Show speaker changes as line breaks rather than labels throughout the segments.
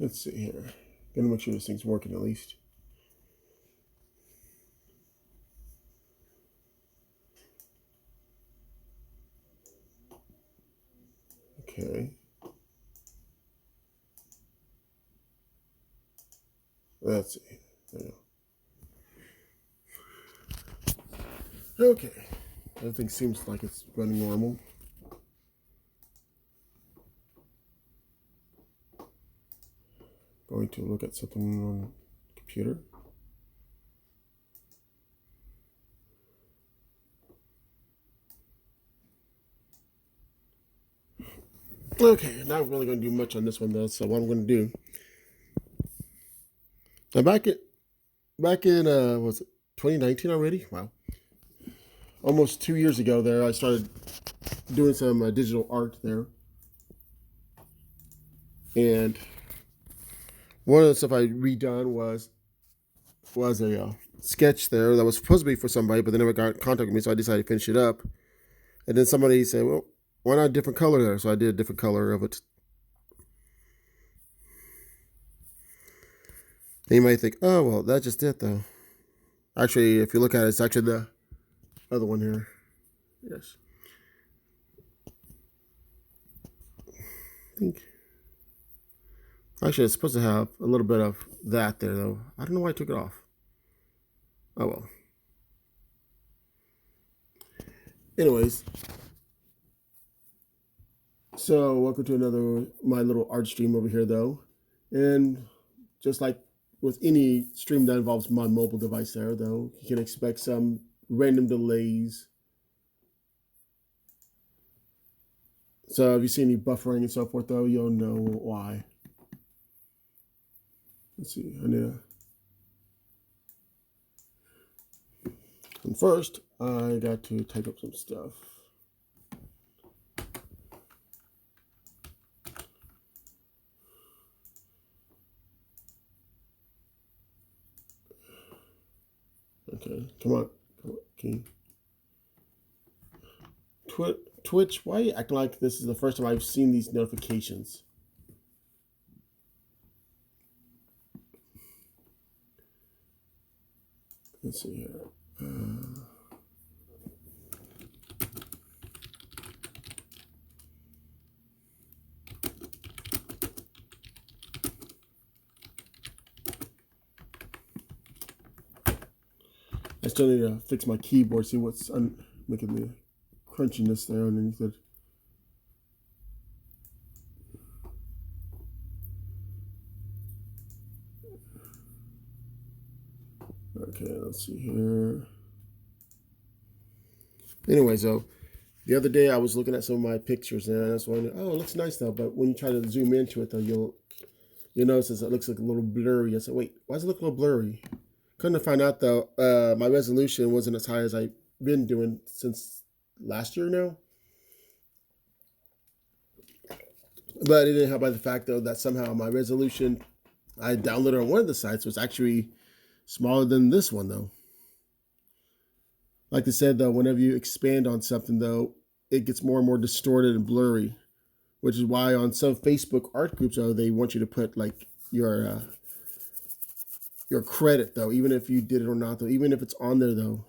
Let's see here. Gotta make sure this thing's working at least. Okay. Let's see. There you go. Okay. Everything seems like it's running normal. Going to look at something on the computer. Okay, not really going to do much on this one though. So what I'm going to do. Now back in was it 2019 already? Wow, almost 2 years ago. There, I started doing some digital art there, and one of the stuff I redone was a sketch there that was supposed to be for somebody, but they never got in contact with me, so I decided to finish it up. And then somebody said, "Well, why not a different color there?" So I did a different color of it. And you might think, "Oh, well, that's just it, though." Actually, if you look at it, it's actually the other one here. Yes, I think. Actually, it's supposed to have a little bit of that there, though. I don't know why I took it off. Oh well. Anyways, so welcome to another my little art stream over here, though, and just like with any stream that involves my mobile device, there, though, you can expect some random delays. So if you see any buffering and so forth, though, you'll know why. Let's see. I need to. And first, I got to type up some stuff. Okay, come on. Can you... Twitch, why are you acting like this is the first time I've seen these notifications? Let's see here. I still need to fix my keyboard, see what's making the crunchiness there underneath it. Okay, let's see here. Anyway, so the other day I was looking at some of my pictures and I was wondering, oh, it looks nice though, but when you try to zoom into it though, you'll notice it looks like a little blurry. I said, wait, why does it look a little blurry? Couldn't find out though, my resolution wasn't as high as I've been doing since last year now. But it didn't help by the fact though that somehow my resolution I downloaded on one of the sites was actually smaller than this one though. Like I said though, whenever you expand on something though, it gets more and more distorted and blurry, which is why on some Facebook art groups though they want you to put like your credit though, even if you did it or not though, even if it's on there though.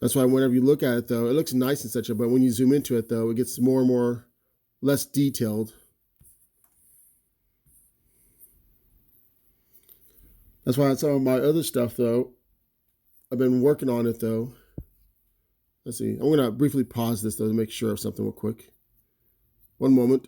That's why whenever you look at it though, it looks nice and such, but when you zoom into it though, it gets more and more less detailed. That's why some of my other stuff though, I've been working on it though. Let's see. I'm gonna briefly pause this though to make sure of something real quick. One moment.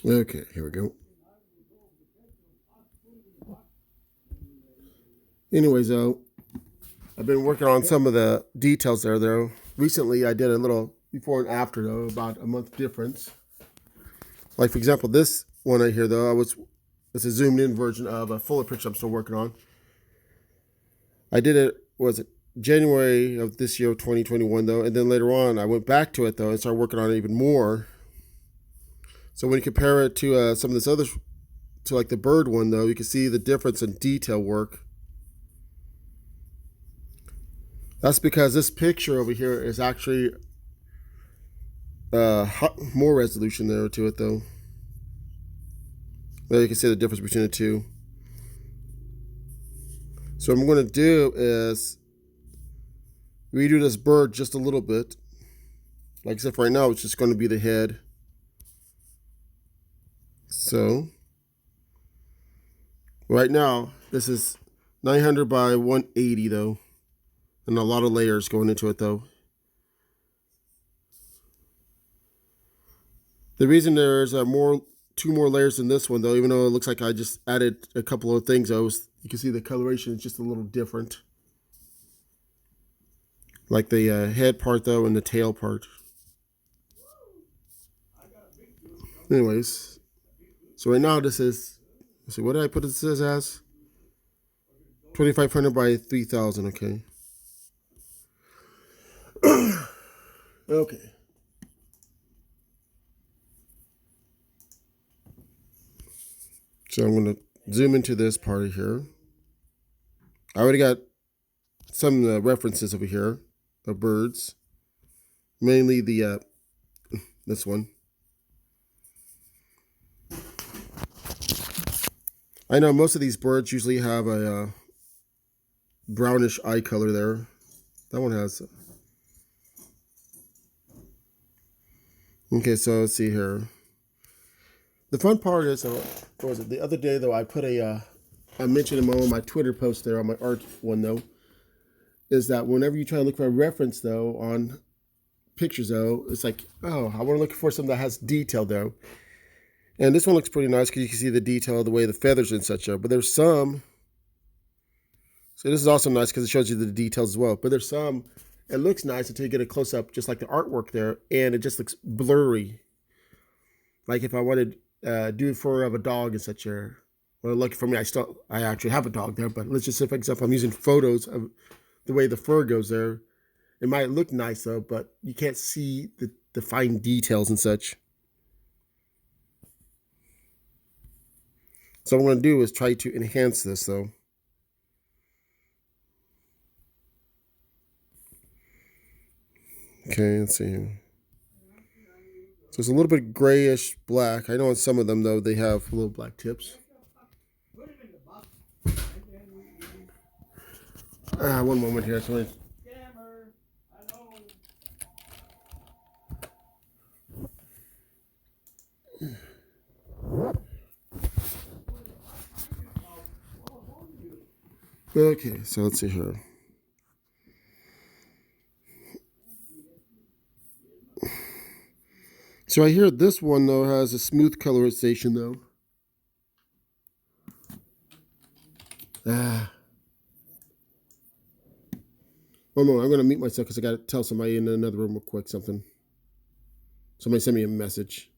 Okay, here we go. Anyways, though, I've been working on some of the details there, though. Recently, I did a little before and after, though, about a month difference. Like, for example, this one right here, though, it's a zoomed in version of a fuller picture I'm still working on. I did it, was it January of this year, 2021, though, and then later on, I went back to it, though, and started working on it even more. So when you compare it to some of this other, to like the bird one, though, you can see the difference in detail work. That's because this picture over here is actually more resolution there to it, though. There you can see the difference between the two. So what I'm going to do is redo this bird just a little bit. Like I said, for right now, it's just going to be the head. So right now, this is 900 by 180, though. And a lot of layers going into it, though. The reason there's two more layers in this one, though, even though it looks like I just added a couple of things, you can see the coloration is just a little different. Like the head part, though, and the tail part. Anyways, so right now this is, let's see, what did I put this as? 2500 by 3000, okay. Okay. So I'm going to zoom into this part here. I already got some references over here of birds. Mainly the, this one. I know most of these birds usually have a brownish eye color there. That one has. Okay, so let's see here. The fun part is, what was it? The other day, though, I put I mentioned in one of my Twitter posts there on my art one, though, is that whenever you try to look for a reference, though, on pictures, though, it's like, oh, I want to look for something that has detail, though. And this one looks pretty nice because you can see the detail of the way the feathers and such are. But there's some. So this is also nice because it shows you the details as well. But there's some, it looks nice until you get a close-up, just like the artwork there, and it just looks blurry. Like if I wanted to do fur of a dog and such a, well, lucky for me, I actually have a dog there, but let's just say, for example, I'm using photos of the way the fur goes there. It might look nice, though, but you can't see the fine details and such. So what I'm going to do is try to enhance this, though. Okay, let's see here. So it's a little bit grayish black. I know on some of them, though, they have little black tips. One moment here. So okay, so let's see here. So I hear this one, though, has a smooth colorization, though. One moment, I'm going to mute myself because I got to tell somebody in another room real quick something. Somebody send me a message.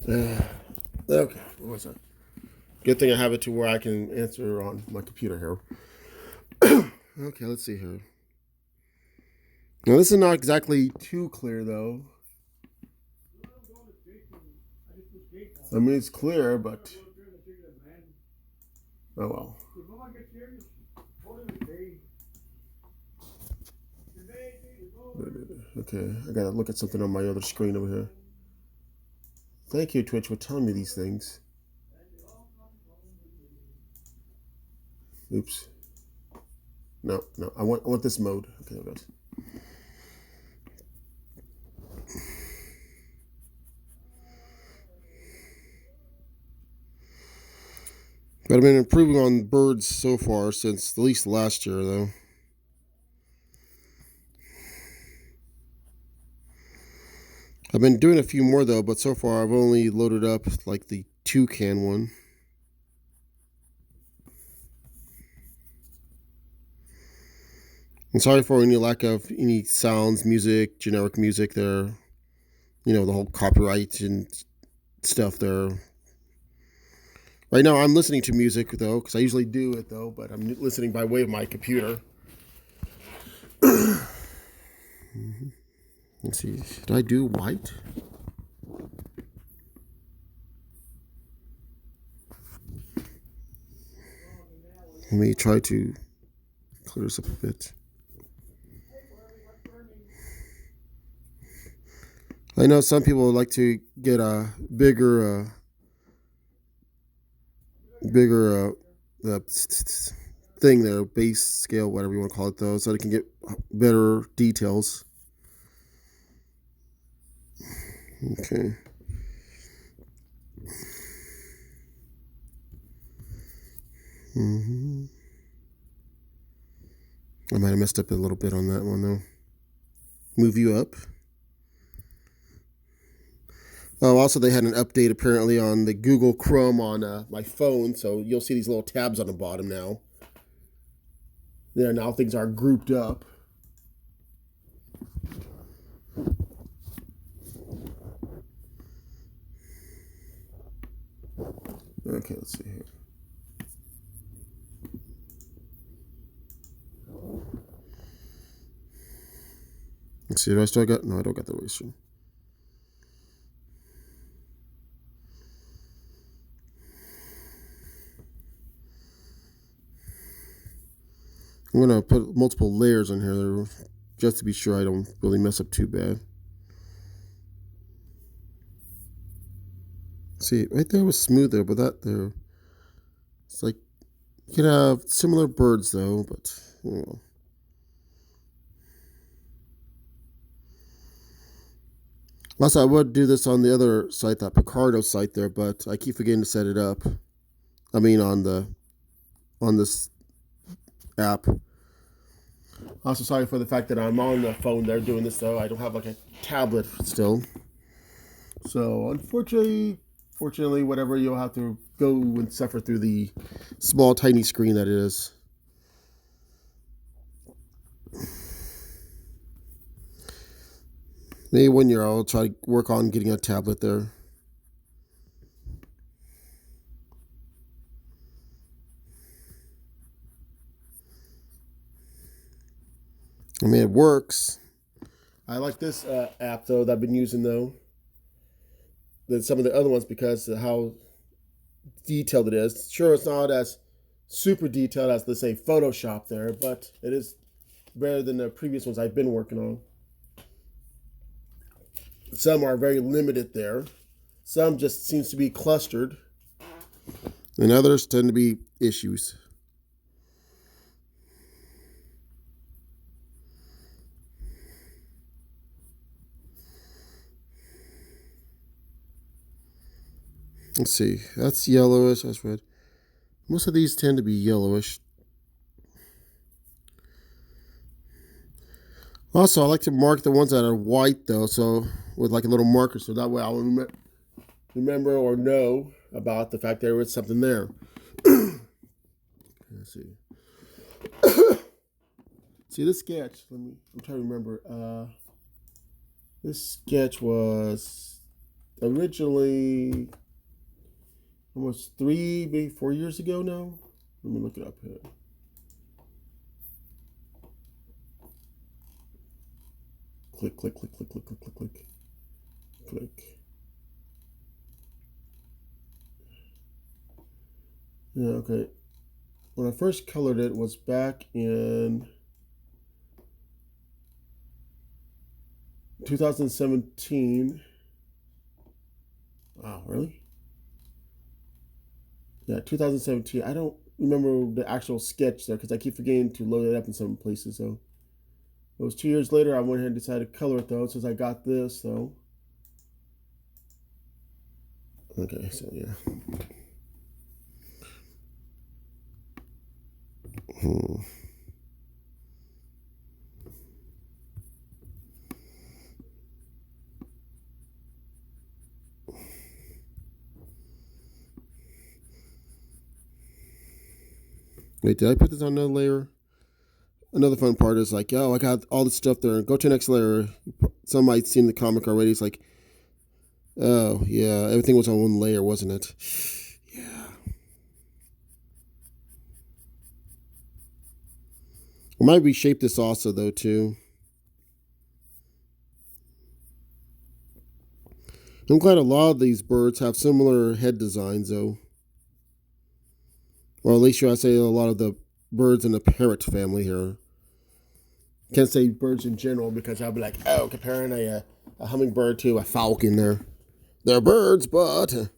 Okay, what was that? Good thing I have it to where I can answer on my computer here. Okay, let's see here. Now this is not exactly too clear though. I mean it's clear, but oh well. Okay, I gotta look at something on my other screen over here. Thank you, Twitch, for telling me these things. Oops. No, I want this mode. Okay, there it goes. But I've been improving on birds so far since at least last year, though. I've been doing a few more, though, but so far I've only loaded up, like, the toucan one. And sorry for any lack of any sounds, music, generic music there. You know, the whole copyright and stuff there. Right now I'm listening to music, though, because I usually do it, though, but I'm listening by way of my computer. Let's see, did I do white? Let me try to clear this up a bit. I know some people like to get a bigger thing there, base scale, whatever you want to call it, though, so they can get better details. Okay. I might have messed up a little bit on that one, though. Move you up. Oh, also they had an update apparently on the Google Chrome on my phone, so you'll see these little tabs on the bottom now. There, now things are grouped up. Okay, let's see here. Let's see, do I still got? No, I don't got the eraser. I'm gonna put multiple layers on here just to be sure I don't really mess up too bad. See, right there was smooth there, but that there, it's like you can have similar birds though, but you know. Also, I would do this on the other site, that Picardo site there, but I keep forgetting to set it up. I mean, on this app. Also, sorry for the fact that I'm on the phone there doing this, though. I don't have like a tablet still. So, fortunately, whatever, you'll have to go and suffer through the small, tiny screen that it is. Maybe 1 year I'll try to work on getting a tablet there. I mean, it works. I like this app, though, that I've been using, though, than some of the other ones because of how detailed it is. Sure, it's not as super detailed as, let's say, Photoshop there, but it is better than the previous ones I've been working on. Some are very limited there. Some just seems to be clustered. And others tend to be issues. Let's see. That's yellowish. That's red. Most of these tend to be yellowish. Also, I like to mark the ones that are white, though, so with like a little marker, so that way I'll remember or know about the fact there was something there. Let's see. See, this sketch, I'm trying to remember. This sketch was originally almost 3, maybe 4 years ago now. Let me look it up here. Click, click, click, click, click, click, click, click, click. Yeah, okay. When I first colored it was back in 2017. Wow, really? Yeah, 2017. I don't remember the actual sketch there because I keep forgetting to load it up in some places. So it was 2 years later. I went ahead and decided to color it though, since I got this though. Okay, so yeah. Wait, did I put this on another layer? Another fun part is like, oh, I got all this stuff there. Go to the next layer. Some might see in the comic already. It's like, oh, yeah, everything was on one layer, wasn't it? Yeah. I might reshape this also, though, too. I'm glad a lot of these birds have similar head designs, though. Or at least should I say a lot of the birds in the parrot family here. Can't say birds in general because I'll be like, oh, comparing a hummingbird to a falcon there. They're birds, but...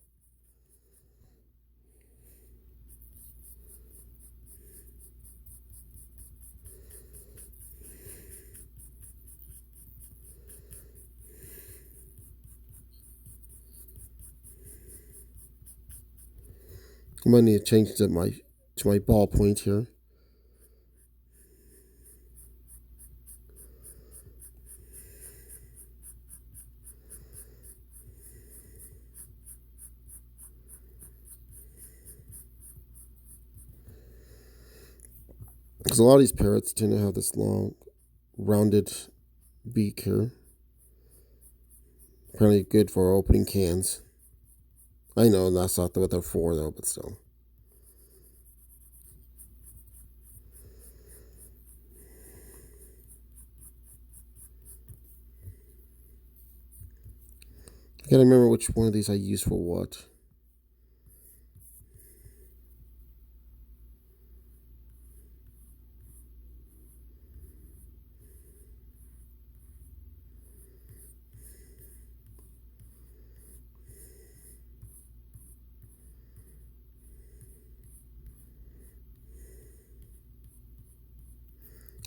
I might need to change to my ballpoint here. Because a lot of these parrots tend to have this long, rounded beak here. Apparently good for opening cans. I know that's not what they're for, though, but still. I gotta remember which one of these I use for what.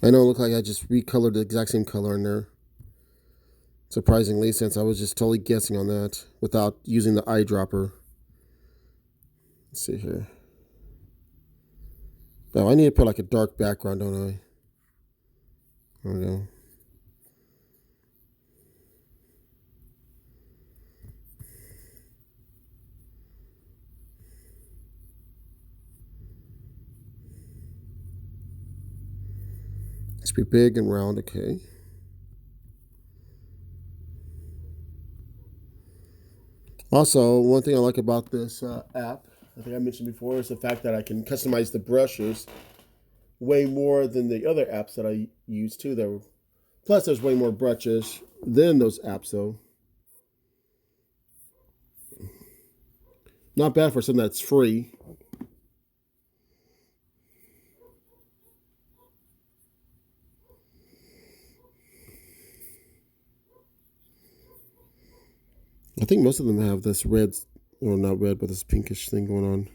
I know it looked like I just recolored the exact same color in there. Surprisingly, since I was just totally guessing on that without using the eyedropper. Let's see here. Oh, I need to put like a dark background, don't I? There we go. Let's be big and round, okay. Also, one thing I like about this app, I think I mentioned before, is the fact that I can customize the brushes way more than the other apps that I use too. Though, plus there's way more brushes than those apps, though. Not bad for something that's free. I think most of them have this red, or not red, but this pinkish thing going on.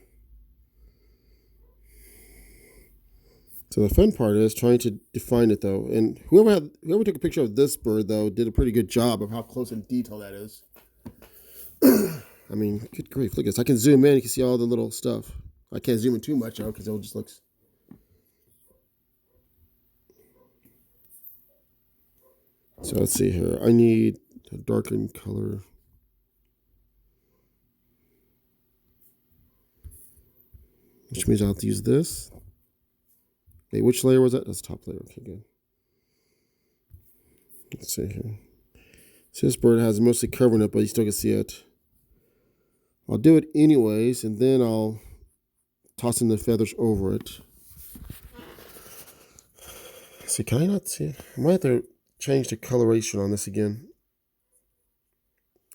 So the fun part is trying to define it, though. And whoever took a picture of this bird, though, did a pretty good job of how close in detail that is. I mean, good grief, look at this. I can zoom in, you can see all the little stuff. I can't zoom in too much, though, because it just looks... So let's see here. I need a darkened color. Which means I'll have to use this. Wait, which layer was that? That's top layer. Okay, good. Let's see here. So this bird has mostly covering it, but you still can see it. I'll do it anyways, and then I'll toss in the feathers over it. See, can I not see? I might have to change the coloration on this again.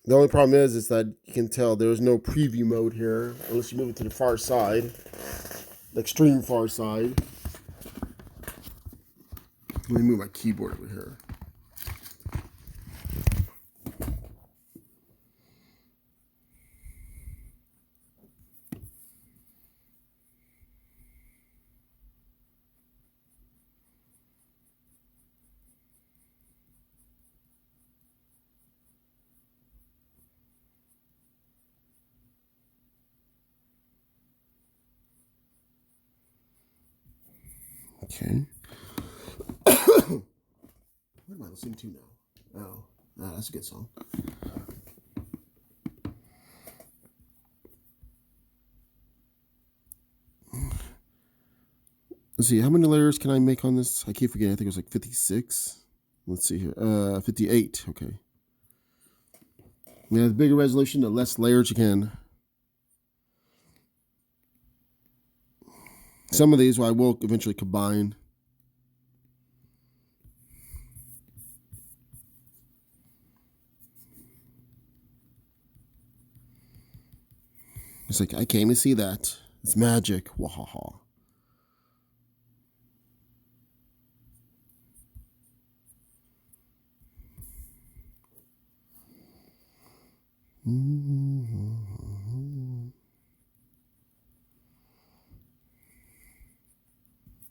The only problem is that you can tell there's no preview mode here unless you move it to the far side, the extreme far side. Let me move my keyboard over here. Okay. What am I listening to now? Oh, that's a good song. Let's see, how many layers can I make on this? I keep forgetting. I think it was like 56. Let's see here. 58. Okay. Yeah, the bigger resolution, the less layers you can. Some of these I will eventually combine. It's like, I can't even see that. It's magic. Wahaha.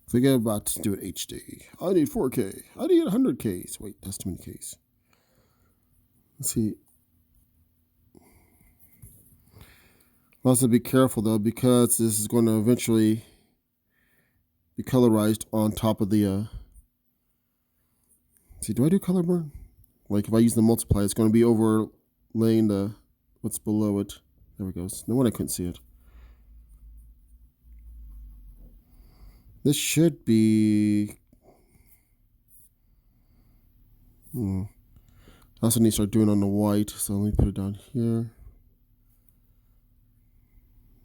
Forget about to do it HD. I need 4K. I need 100Ks. Wait, that's too many Ks. Let's see. Also be careful though, because this is going to eventually be colorized on top of the see, do I do color burn? Like if I use the multiply, it's going to be overlaying the what's below it. There we go. No wonder I couldn't see it. This should be I also need to start doing on the white, so let me put it down here.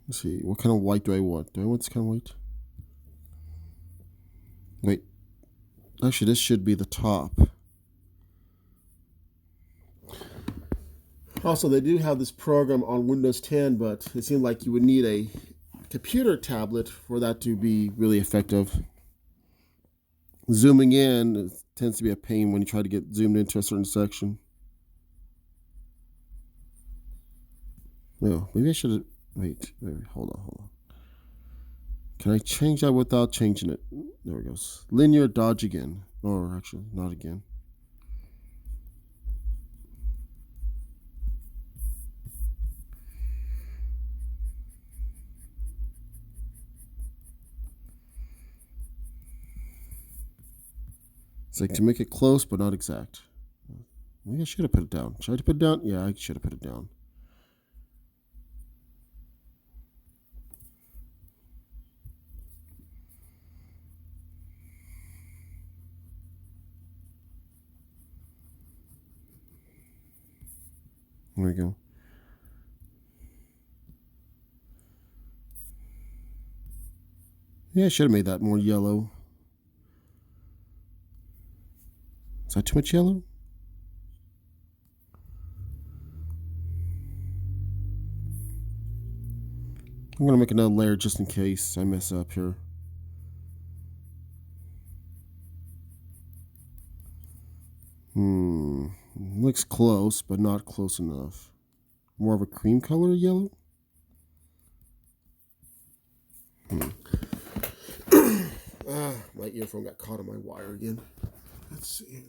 Let's see, what kind of white do I want? Do I want this kind of white? Wait. Actually, this should be the top. Also, they do have this program on Windows 10, but it seemed like you would need a computer tablet for that to be really effective. Zooming in tends to be a pain when you try to get zoomed into a certain section. No, maybe I should have... Wait, hold on. Can I change that without changing it? There it goes. Linear dodge again. Or actually, not again. It's like to make it close, but not exact. Maybe I should have put it down. Should I put it down? Yeah, I should have put it down. There we go. Yeah, I should have made that more yellow. Is that too much yellow? I'm going to make another layer just in case I mess up here. Looks close, but not close enough. More of a cream color yellow? My earphone got caught on my wire again. Let's see.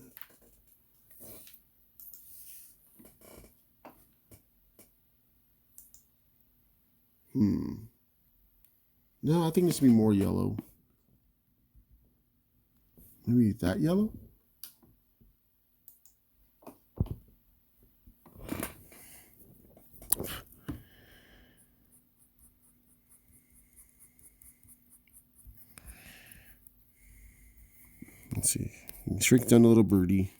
No, I think this should be more yellow. Maybe that yellow? Let's see. Shrink down the little birdie.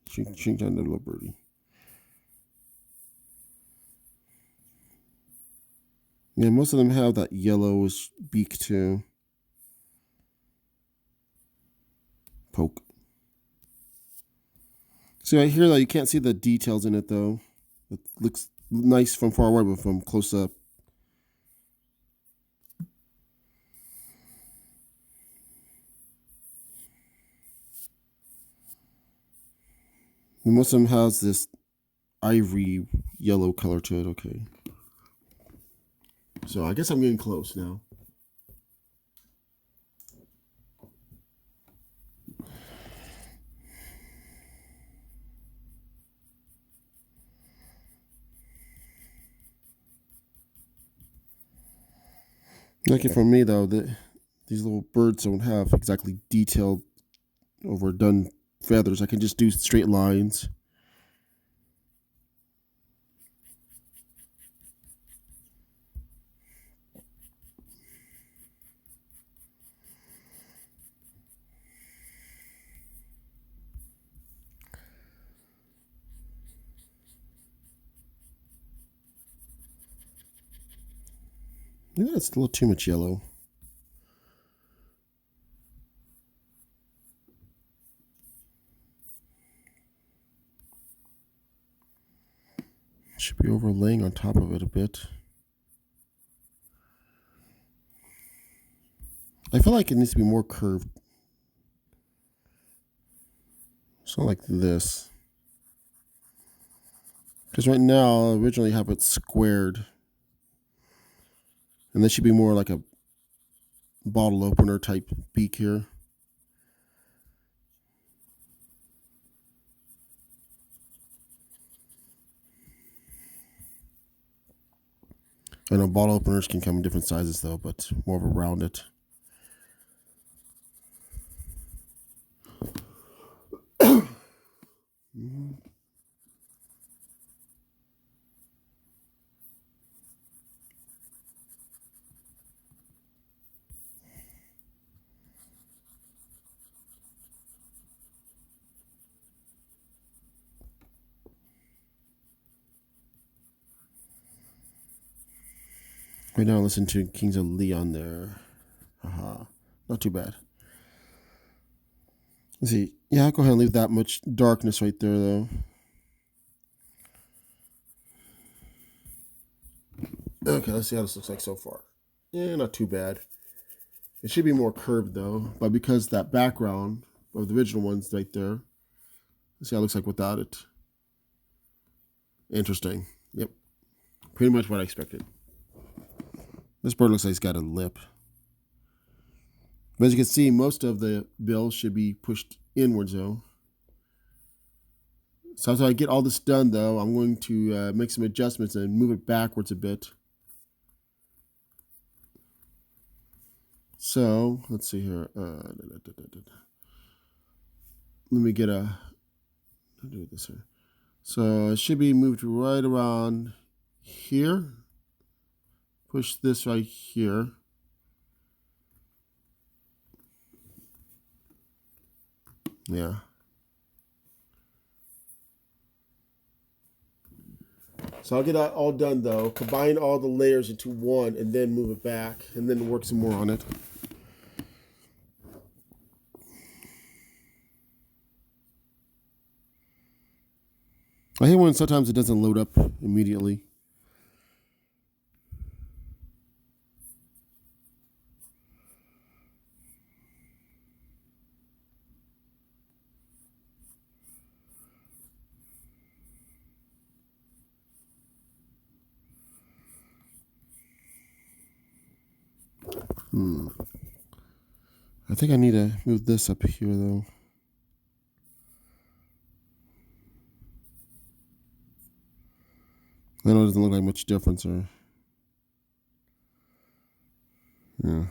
Shrink down the little birdie. Yeah, most of them have that yellowish beak too. Poke. See right here, though, you can't see the details in it though. It looks nice from far away, but from close up. Most of them has this ivory yellow color to it. Okay. So I guess I'm getting close now. Lucky for me though, that these little birds don't have exactly detailed, overdone feathers. I can just do straight lines. Yeah, it's a little too much yellow. Should be overlaying on top of it a bit. I feel like it needs to be more curved. So like this. Because right now, I originally have it squared. And this should be more like a bottle opener type beak here. I know bottle openers can come in different sizes though, but more of a rounded. Right now, listen to Kings of Leon there. Haha, not too bad. Let's see. Yeah, I'll go ahead and leave that much darkness right there, though. Okay, let's see how this looks like so far. Yeah, not too bad. It should be more curved, though, but because that background of the original one's right there, let's see how it looks like without it. Interesting. Yep. Pretty much what I expected. This bird looks like it's got a lip. But as you can see, most of the bill should be pushed inwards, though. So after I get all this done, though, I'm going to make some adjustments and move it backwards a bit. So let's see here. Let me get a. I'll do this here. So it should be moved right around here. Push this right here. Yeah. So I'll get that all done though. Combine all the layers into one and then move it back and then work some more on it. I hate when sometimes it doesn't load up immediately. I think I need to move this up here though. I know it doesn't look like much difference or yeah.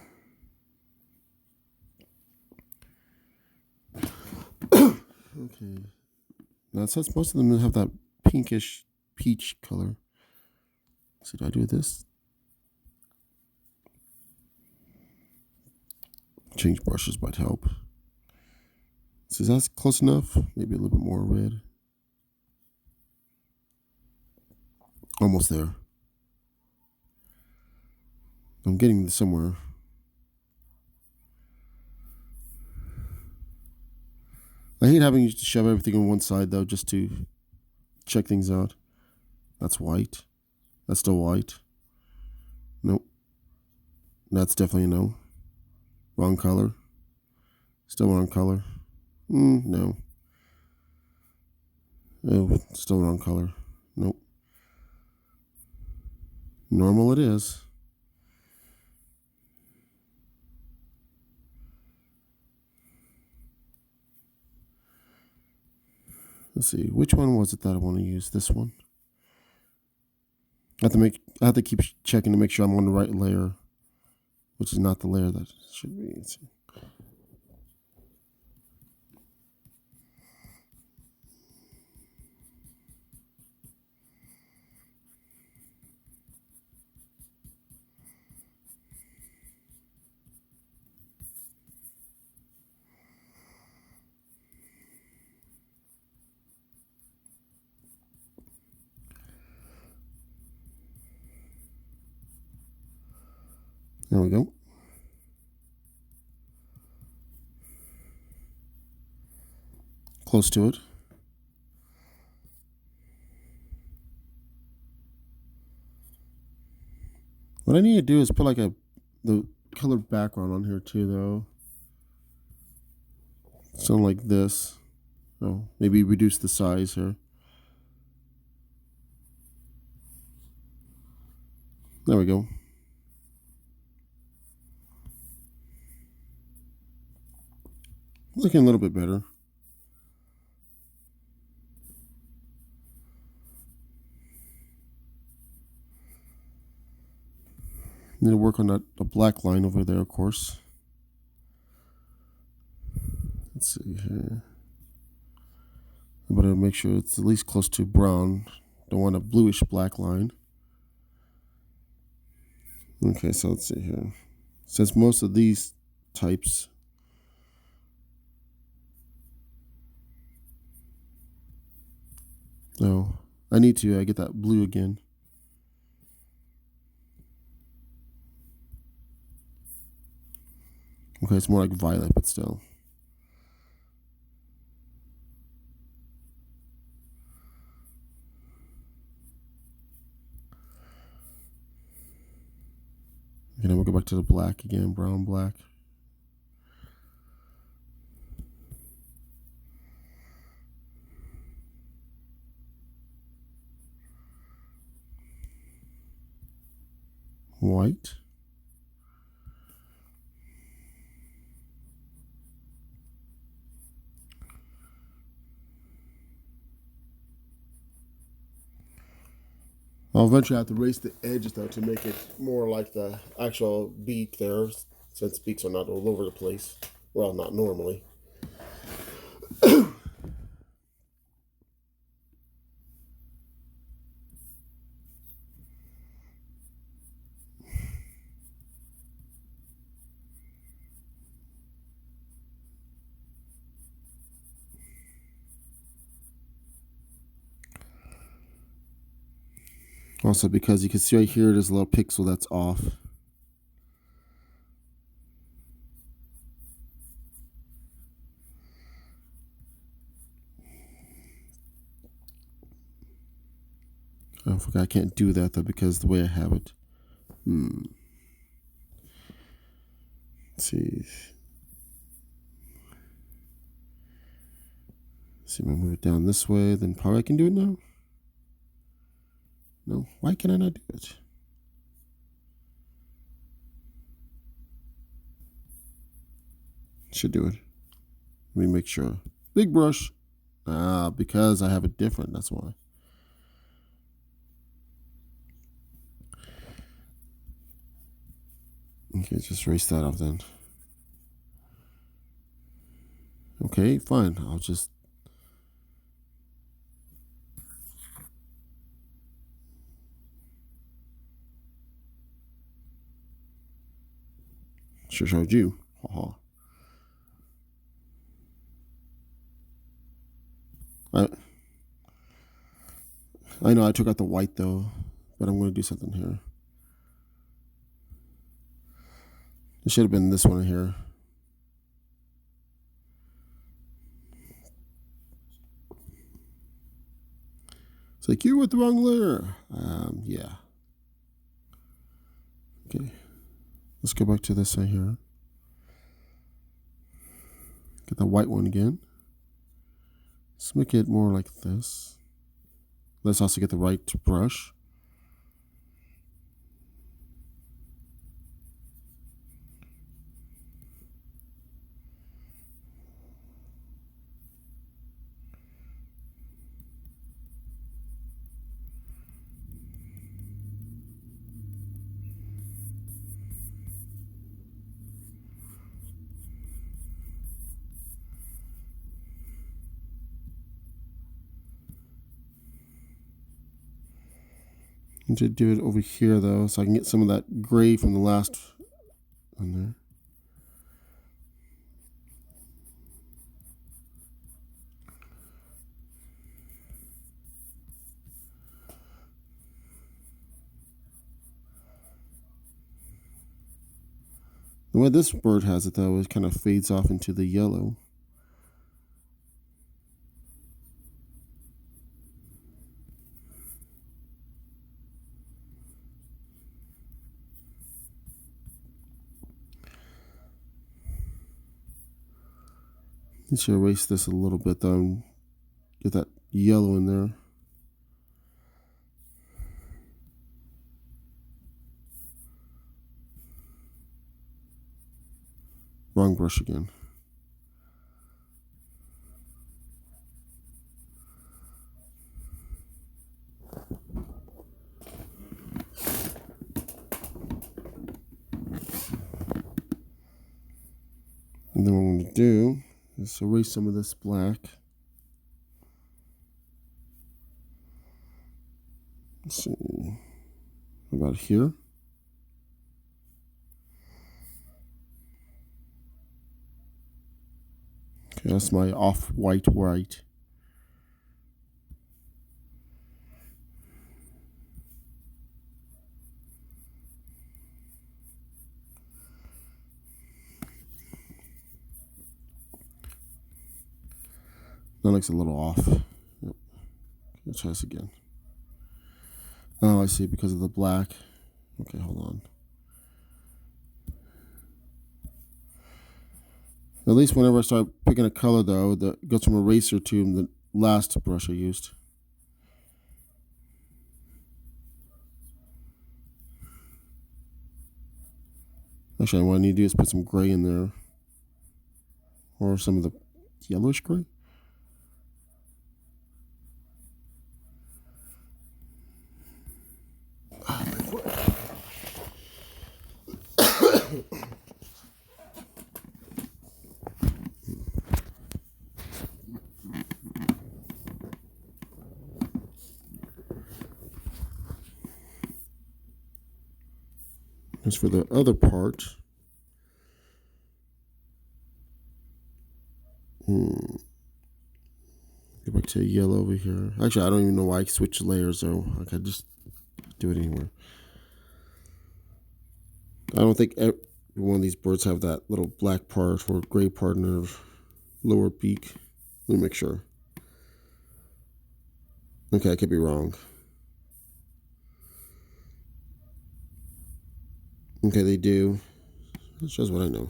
Okay. Now it says most of them have that pinkish peach color. So do I do this? Change brushes might help. So that's close enough. Maybe a little bit more red. Almost there. I'm getting somewhere. I hate having to shove everything on one side, though, just to check things out. That's white. That's still white. Nope. That's definitely a no. Wrong color. Still wrong color. No. Oh, still wrong color. Nope. Normal it is. Let's see. Which one was it that I want to use? This one. I have to keep checking to make sure I'm on the right layer, which is not the layer that it should be. Let's see. There we go. Close to it. What I need to do is put like the colored background on here too, though. Something like this. Oh, maybe reduce the size here. There we go. Looking a little bit better. Need to work on the black line over there, of course. Let's see here. I'm going to make sure it's at least close to brown. Don't want a bluish black line. Okay, so let's see here. Since most of these types I need to get that blue again. Okay, it's more like violet, but still. And then we'll go back to the black again, brown, black. White. I'll eventually have to erase the edges though to make it more like the actual beak there, since beaks are not all over the place. Well, not normally. Also, because you can see right here, there's a little pixel that's off. I forgot I can't do that though because the way I have it. Let's see. See if I move it down this way, then probably I can do it now. No, why can I not do it? Should do it. Let me make sure. Big brush. Because I have it different, that's why. Okay, just erase that off then. Okay, fine. I'll just sure showed you. Haha. I know I took out the white though, but I'm going to do something here. It should have been this one here. It's like, you with the wrong layer. Yeah. Okay. Let's go back to this side here. Get the white one again. Let's make it more like this. Let's also get the right brush. And to do it over here though, so I can get some of that gray from the last on there. The way this bird has it though, it kind of fades off into the yellow. Need to erase this a little bit though and get that yellow in there. Wrong brush again. And then what I'm going to do is erase some of this black. Let's see. About here. Okay, that's my off-white white. That looks a little off. Yep. Let's try this again. Oh, I see, because of the black. Okay, hold on. At least whenever I start picking a color, though, it goes from eraser to the last brush I used. Actually, what I need to do is put some gray in there. Or some of the yellowish gray. As for the other part, go back to yellow over here. Actually, I don't even know why I switched layers, though. I could just do it anywhere. I don't think every one of these birds have that little black part or gray part in their lower beak. Let me make sure. Okay, I could be wrong. Okay, they do. That's just what I know.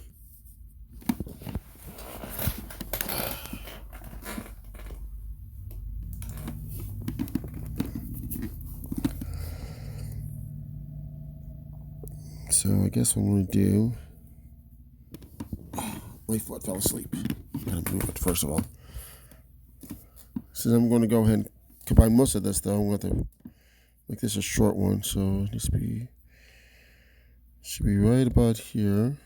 So I guess what I'm going to do... My foot fell asleep. Gotta move it first of all. So I'm going to go ahead and combine most of this though. I'm going to make this a short one, so it needs to be... Should be right about here.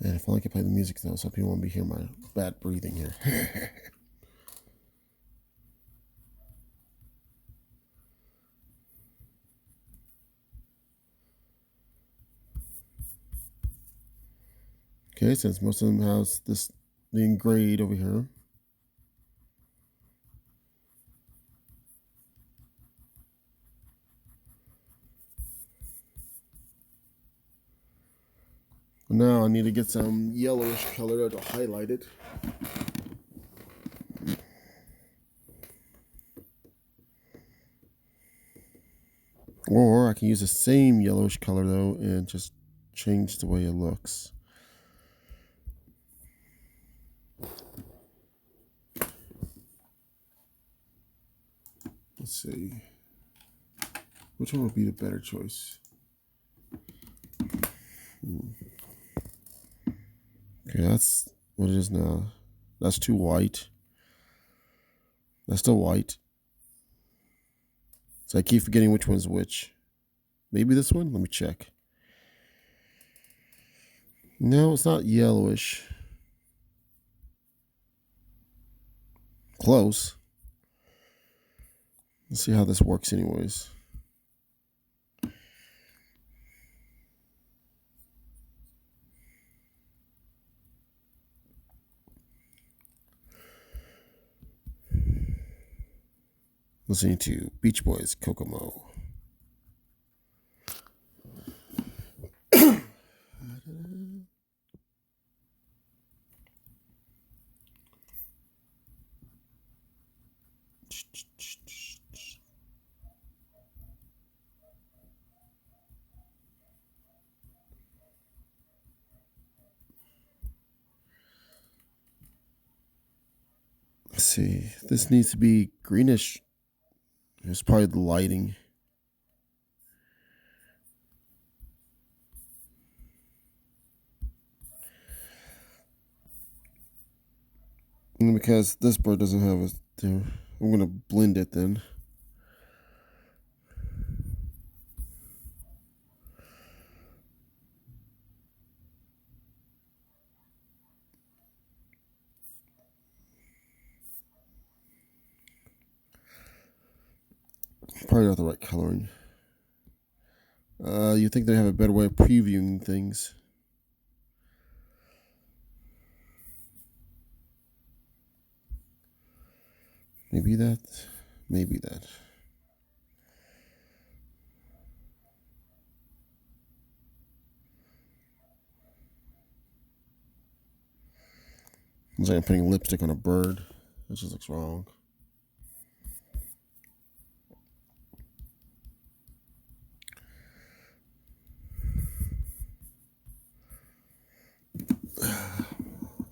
And if I can play the music though, so people won't be hearing my bad breathing here. Okay, since most of them have this being grayed over here. Now I need to get some yellowish color to highlight it. Or I can use the same yellowish color though and just change the way it looks. Let's see. Which one would be the better choice? Okay, that's what it is now. That's too white. That's still white. So I keep forgetting which one's which. Maybe this one? Let me check. No, it's not yellowish. Close. Let's see how this works anyways. Listening to Beach Boys, Kokomo. Let's see. This needs to be greenish. It's probably the lighting. And because this bird doesn't have a there, I'm going to blend it then. Probably not the right coloring. You think they have a better way of previewing things? Maybe that. Maybe that. It's like I'm putting lipstick on a bird. That just looks wrong.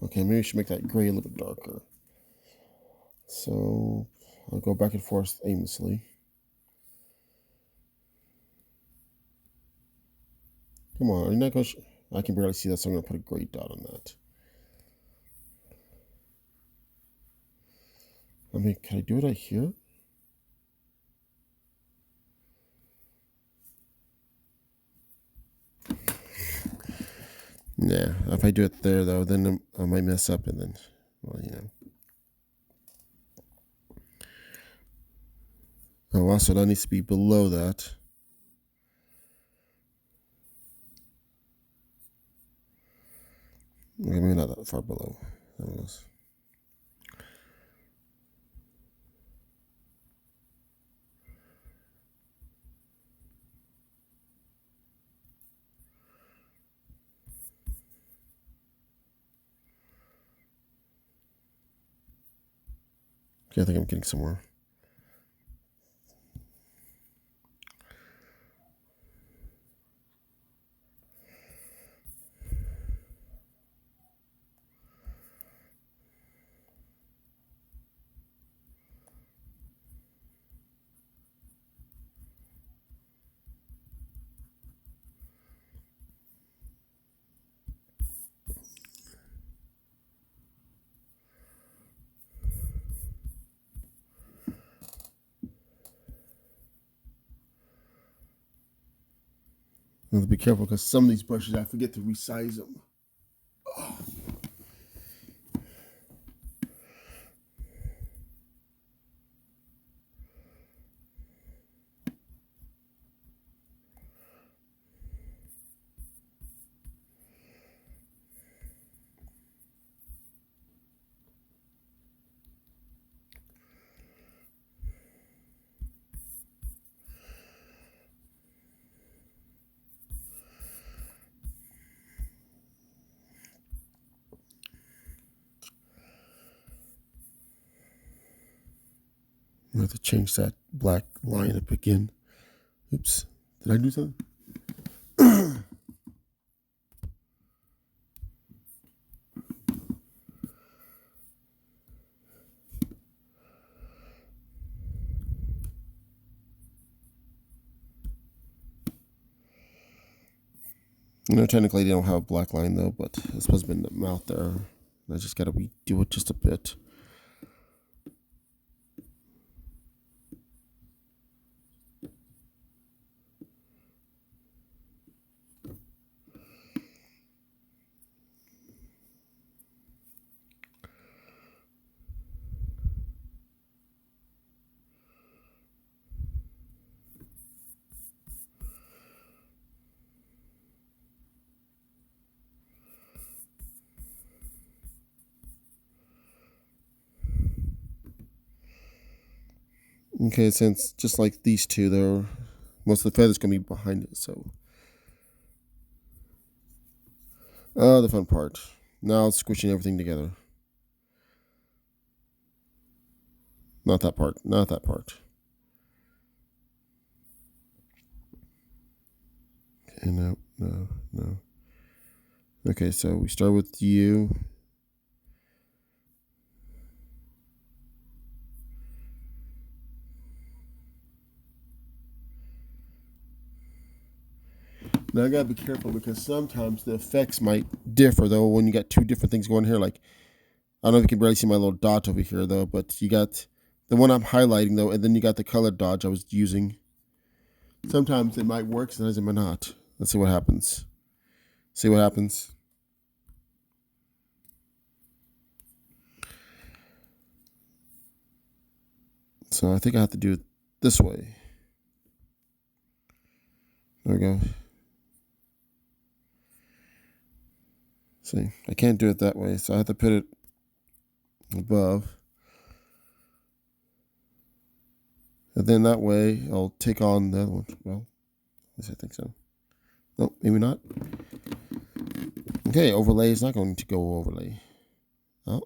Okay, maybe we should make that gray a little bit darker. So I'll go back and forth aimlessly. Come on, you're not going to... I can barely see that, so I'm going to put a gray dot on that. I mean, can I do it right here? Nah, if I do it there, though, then I might mess up and then, well, you know. Oh, also, that needs to be below that. Okay, maybe not that far below. That was. Okay, I think I'm getting somewhere. I have to be careful because some of these brushes I forget to resize them. Oh. I have to change that black line up again. Oops. Did I do something? Technically they don't have a black line though, but it's supposed to be in the mouth there. I just gotta redo it just a bit. Okay, since just like these two, there, most of the feathers gonna be behind it. So, the fun part. Now squishing everything together. Not that part. Not that part. Okay, no. Okay, so we start with you. Now I gotta be careful because sometimes the effects might differ though when you got two different things going here. Like I don't know if you can barely see my little dot over here though, but you got the one I'm highlighting though, and then you got the color dodge I was using. Sometimes it might work, sometimes it might not. Let's see what happens. See what happens. So I think I have to do it this way. There we go. See, I can't do it that way, so I have to put it above. And then that way, I'll take on the other one. Well, at least I think so. No, maybe not. Okay, overlay is not going to go overlay. Oh.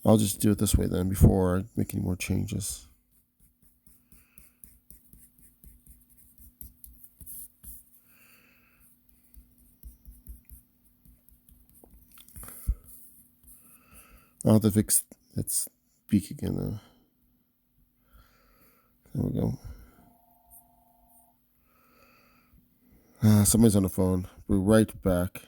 I'll just do it this way then before I make any more changes. I'll have to fix its beak again though. There we go. Somebody's on the phone. We'll be right back.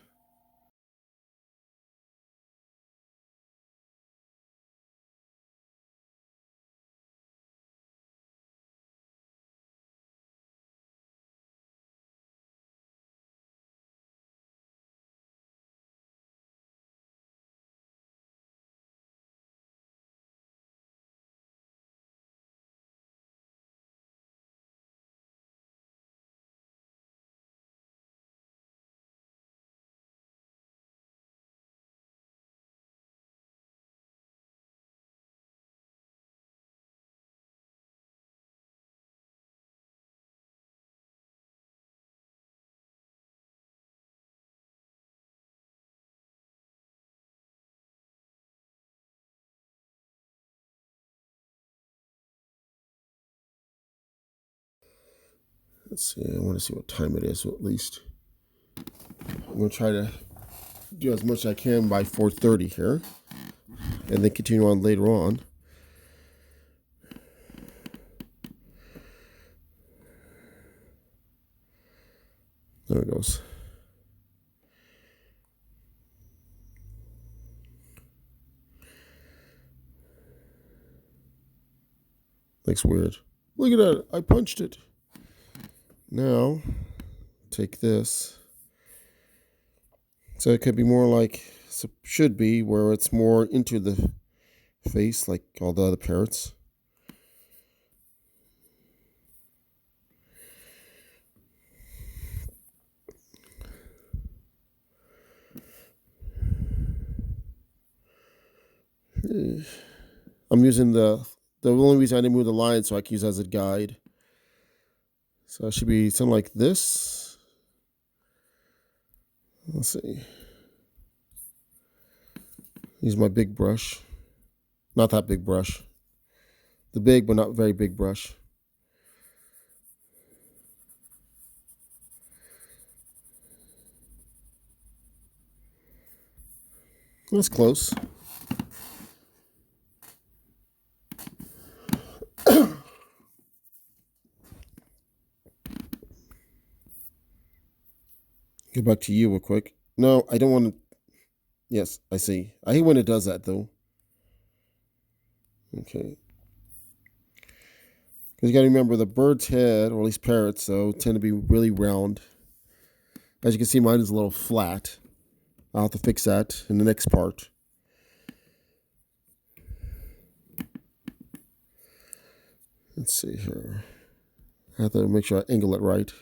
Let's see. I want to see what time it is, so at least I'm going to try to do as much as I can by 4:30 here, and then continue on later on. There it goes. Looks weird. Look at that. I punched it. Now, take this. So it could be more like, should be, where it's more into the face like all the other parrots. I'm using the only reason I didn't move the line so I can use it as a guide. So it should be something like this. Let's see. Use my big brush. Not that big brush. The big but not very big brush. That's close. Get back to you real quick. No, I don't want to. Yes, I see. I hate when it does that, though. Okay. Because you got to remember the bird's head, or at least parrots, though, tend to be really round. As you can see, mine is a little flat. I'll have to fix that in the next part. Let's see here. I have to make sure I angle it right.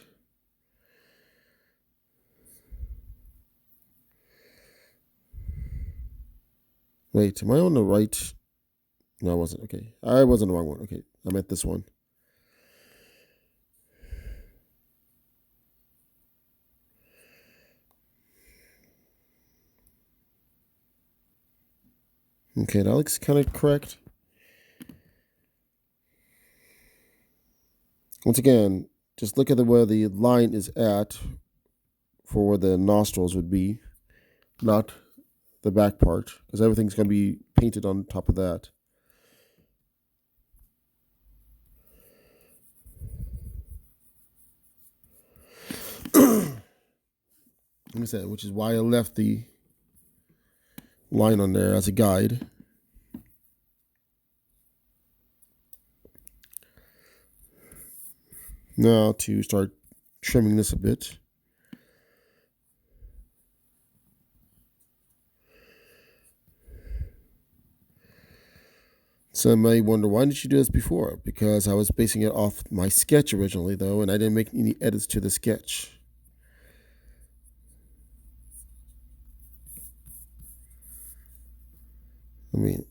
Wait, am I on the right? No, I wasn't. Okay. I wasn't the wrong one. Okay. I meant this one. Okay, that looks kind of correct. Once again, just look at where the line is at for where the nostrils would be, not the back part, because everything's going to be painted on top of that. Let me say, which is why I left the line on there as a guide. Now to start trimming this a bit. Some may wonder, why didn't you do this before? Because I was basing it off my sketch originally, though, and I didn't make any edits to the sketch. I mean,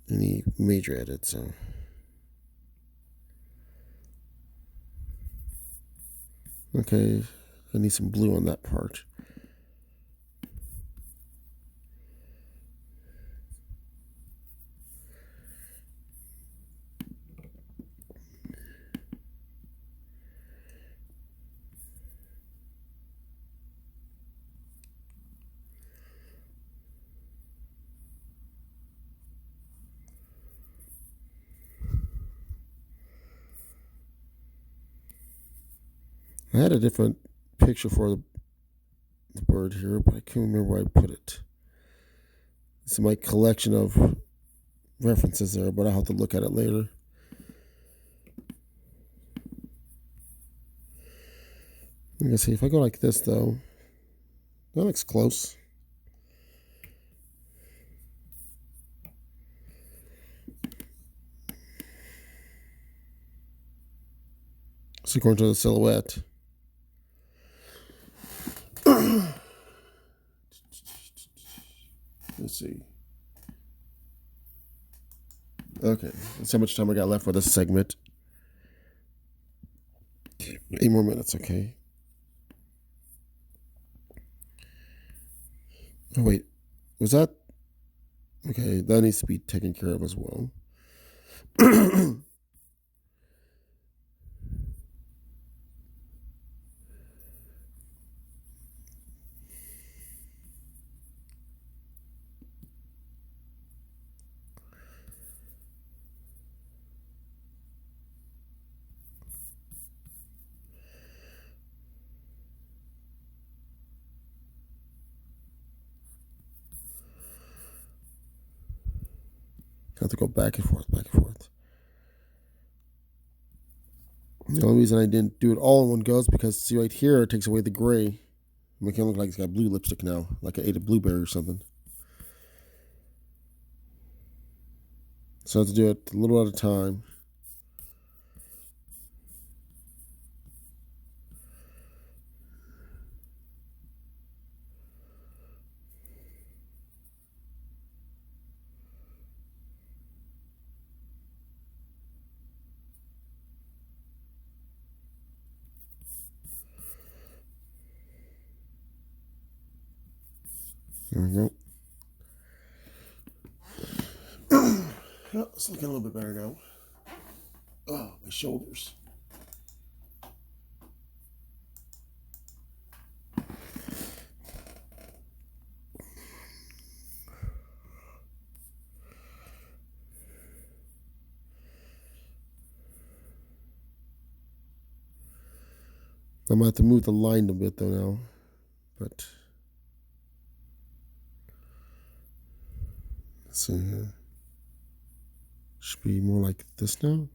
any major edits, so. Okay, I need some blue on that part. I had a different picture for the bird here, but I can't remember where I put it. This is my collection of references there, but I'll have to look at it later. I'm gonna see if I go like this, though. That looks close. So according to the silhouette. Let's see. Okay, that's how much time I got left for this segment. 8 more minutes, okay. Oh, wait. Was that? Okay, that needs to be taken care of as well. I have to go back and forth, back and forth. The only reason I didn't do it all in one go is because, see right here, it takes away the gray. Make it look like it's got blue lipstick now, like I ate a blueberry or something. So I have to do it a little at a time. There we go. It's looking a little bit better now. Oh, my shoulders. I might have to move the line a bit though now, but let's see here. Should be more like this now.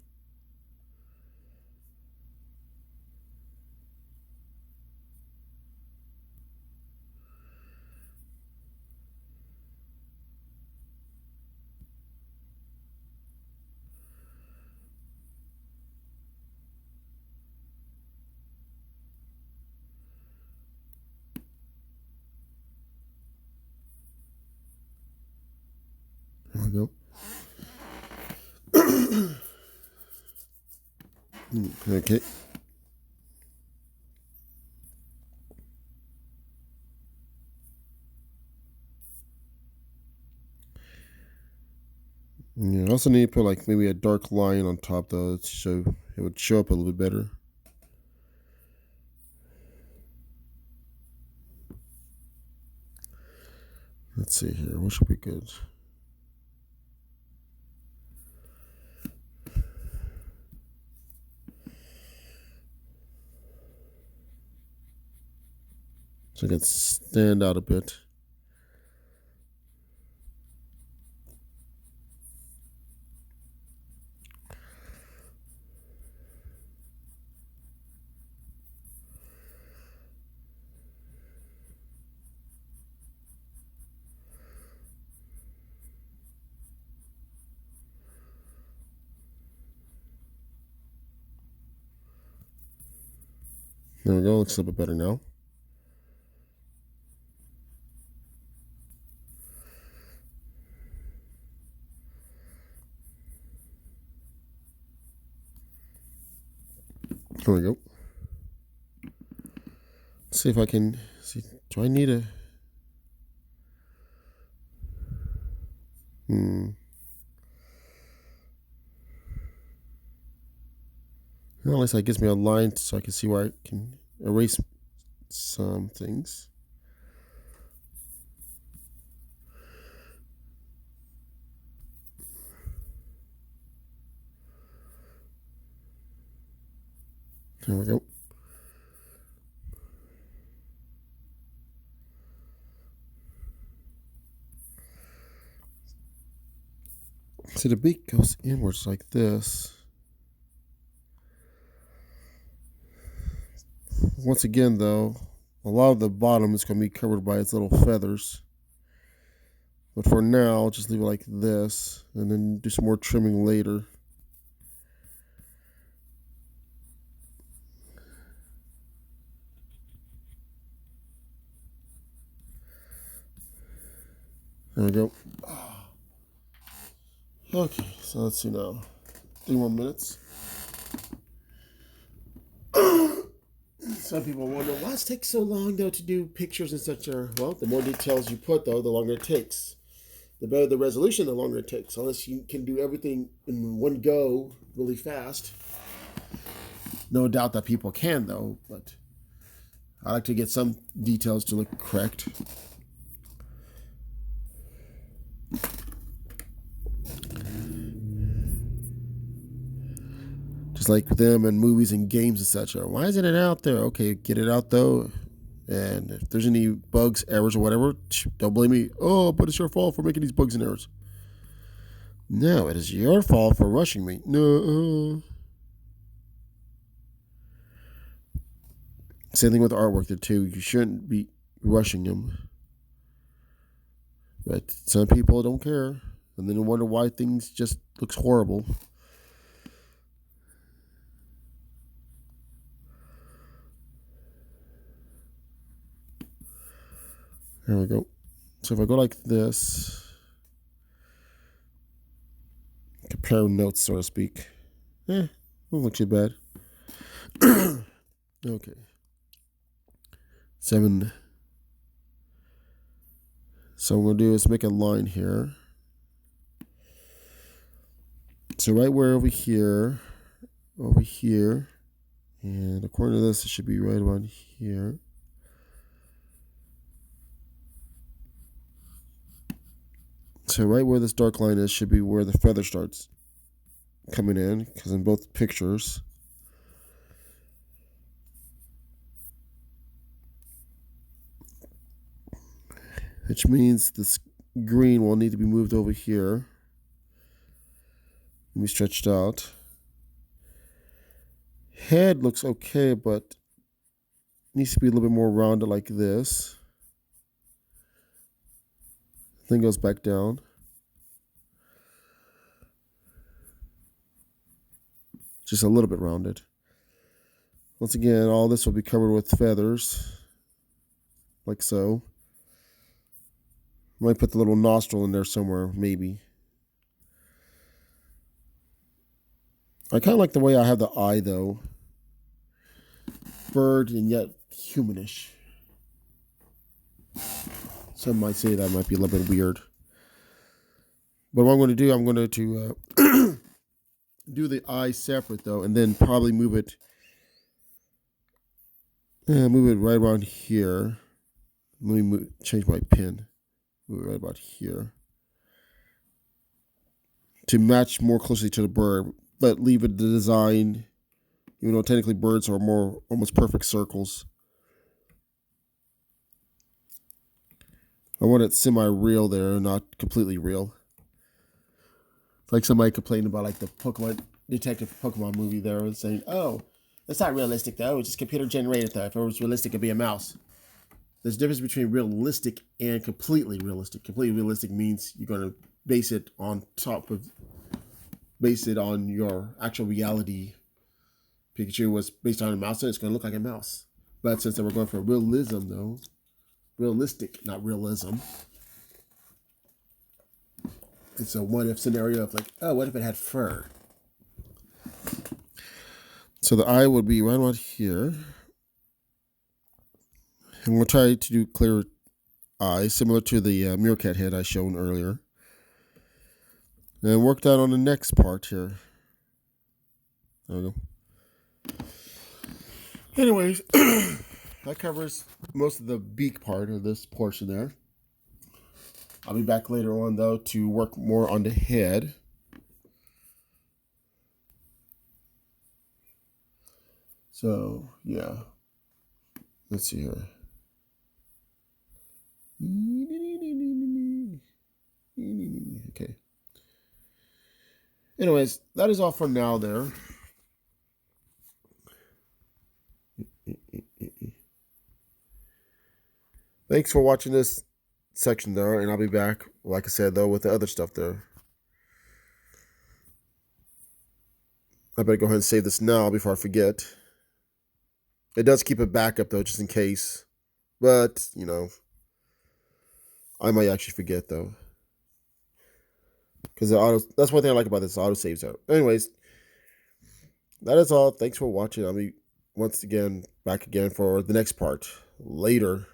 There we go. Okay. Yeah, I also need to put like maybe a dark line on top though to show it would show up a little bit better. Let's see here. What should be good? So I can stand out a bit. There we go. Looks a little bit better now. There we go. Let's see if I can see. Do I need a? Well, at least that gives me a line so I can see where I can erase some things. There we go. See, the beak goes inwards like this. Once again, though, a lot of the bottom is going to be covered by its little feathers. But for now, I'll just leave it like this and then do some more trimming later. There we go. Okay, so let's see now. 3 more minutes. Some people wonder, why does it take so long, though, to do pictures in such a... Well, the more details you put, though, the longer it takes. The better the resolution, the longer it takes. Unless you can do everything in one go really fast. No doubt that people can, though, but I like to get some details to look correct. Just like them and movies and games and such. Why isn't it out there? Okay, get it out though. And if there's any bugs, errors, or whatever, don't blame me. Oh, but it's your fault for making these bugs and errors. No, it is your fault for rushing me. No. Same thing with artwork there too. You shouldn't be rushing them. But some people don't care. And then they wonder why things just looks horrible. There we go. So if I go like this, compare notes, so to speak. Won't look too bad. Okay. 7. So what I'm going to do is make a line here. So right where over here, and according to this, it should be right around here. So right where this dark line is should be where the feather starts coming in, because in both pictures, which means this green will need to be moved over here. Be stretched out. Head looks okay, but needs to be a little bit more rounded like this. Then goes back down. Just a little bit rounded. Once again, all this will be covered with feathers, like so. Might put the little nostril in there somewhere, maybe. I kind of like the way I have the eye, though. Bird and yet humanish. Some might say that might be a little bit weird. But what I'm going to do, I'm going to do the eye separate, though, and then probably move it right around here. Let me change my pin. Move it right about here. To match more closely to the bird, but leave it the design, even though technically birds are more almost perfect circles. I want it semi-real there, not completely real. It's like somebody complaining about like the Pokemon Detective Pokemon movie there, and saying, "Oh, it's not realistic though. It's just computer generated though. If it was realistic, it'd be a mouse." There's a difference between realistic and completely realistic. Completely realistic means you're going to base it on your actual reality. Pikachu was based on a mouse, and it's going to look like a mouse. But since we're going for realism, though, realistic, not realism, it's a what-if scenario of like, oh, what if it had fur? So the eye would be right about here. And we'll try to do clear eye, similar to the meerkat head I shown earlier. And work that on the next part here. There we go. Anyways, that covers most of the beak part of this portion there. I'll be back later on, though, to work more on the head. So, yeah. Let's see here. Okay. Anyways, that is all for now there. Thanks for watching this section there, and I'll be back, like I said, though, with the other stuff there. I better go ahead and save this now before I forget. It does keep a backup, though, just in case. But, you know, I might actually forget, though. Because that's one thing I like about this, auto saves out. Anyways, that is all. Thanks for watching. I'll be, once again, back again for the next part later.